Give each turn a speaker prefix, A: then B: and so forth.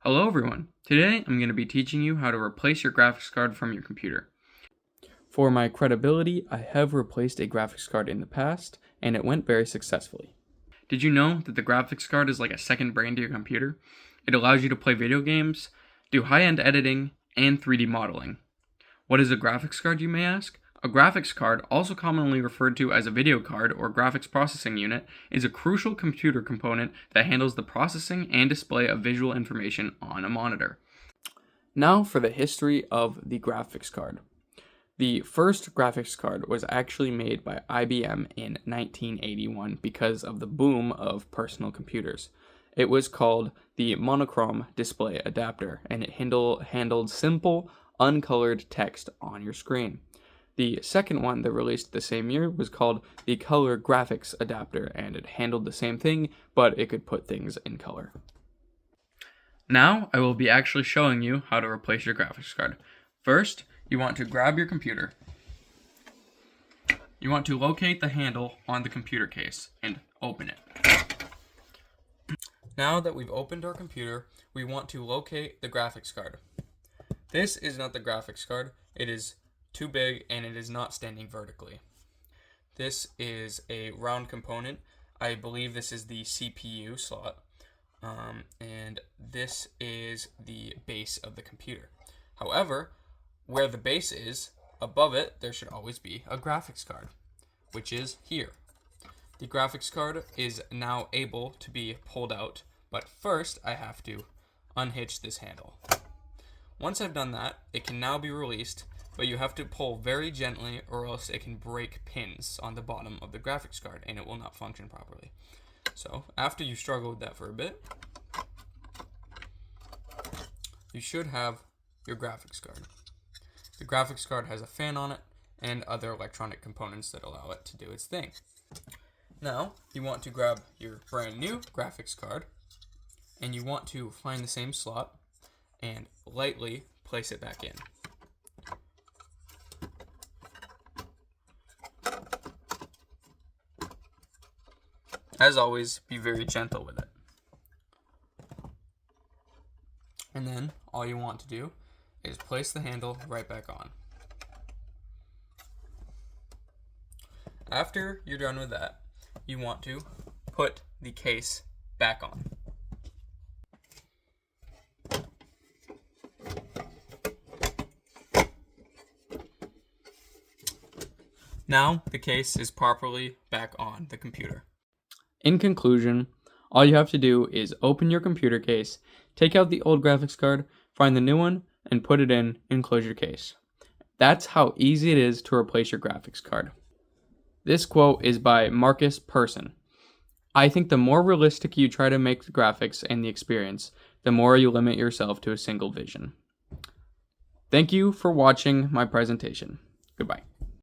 A: Hello everyone! Today I'm going to be teaching you how to replace your graphics card from your computer. For my credibility, I have replaced a graphics card in the past, and it went very successfully. Did you know that the graphics card is like a second brain to your computer? It allows you to play video games, do high-end editing, and 3D modeling. What is a graphics card, you may ask? A graphics card, also commonly referred to as a video card or graphics processing unit, is a crucial computer component that handles the processing and display of visual information on a monitor. Now for the history of the graphics card. The first graphics card was actually made by IBM in 1981 because of the boom of personal computers. It was called the monochrome display adapter, and it handled simple, uncolored text on your screen. The second one that released the same year was called the color graphics adapter, and it handled the same thing, but it could put things in color. Now I will be actually showing you how to replace your graphics card. First, you want to grab your computer. You want to locate the handle on the computer case and open it. Now that we've opened our computer, we want to locate the graphics card. This is not the graphics card. It is too big and it is not standing vertically. This is a round component. I believe this is the CPU slot. And this is the base of the computer. However, where the base is, above it, there should always be a graphics card, which is here. The graphics card is now able to be pulled out, but first I have to unhitch this handle. Once I've done that, it can now be released, but you have to pull very gently or else it can break pins on the bottom of the graphics card and it will not function properly. So after you struggle with that for a bit, you should have your graphics card. The graphics card has a fan on it and other electronic components that allow it to do its thing. Now, you want to grab your brand new graphics card and you want to find the same slot and lightly place it back in. As always, be very gentle with it. And then all you want to do is place the handle right back on. After you're done with that, you want to put the case back on. Now the case is properly back on the computer. In conclusion, all you have to do is open your computer case, take out the old graphics card, find the new one, and put it in and close your case. That's how easy it is to replace your graphics card. This quote is by Marcus Persson. I think the more realistic you try to make the graphics and the experience, the more you limit yourself to a single vision. Thank you for watching my presentation. Goodbye.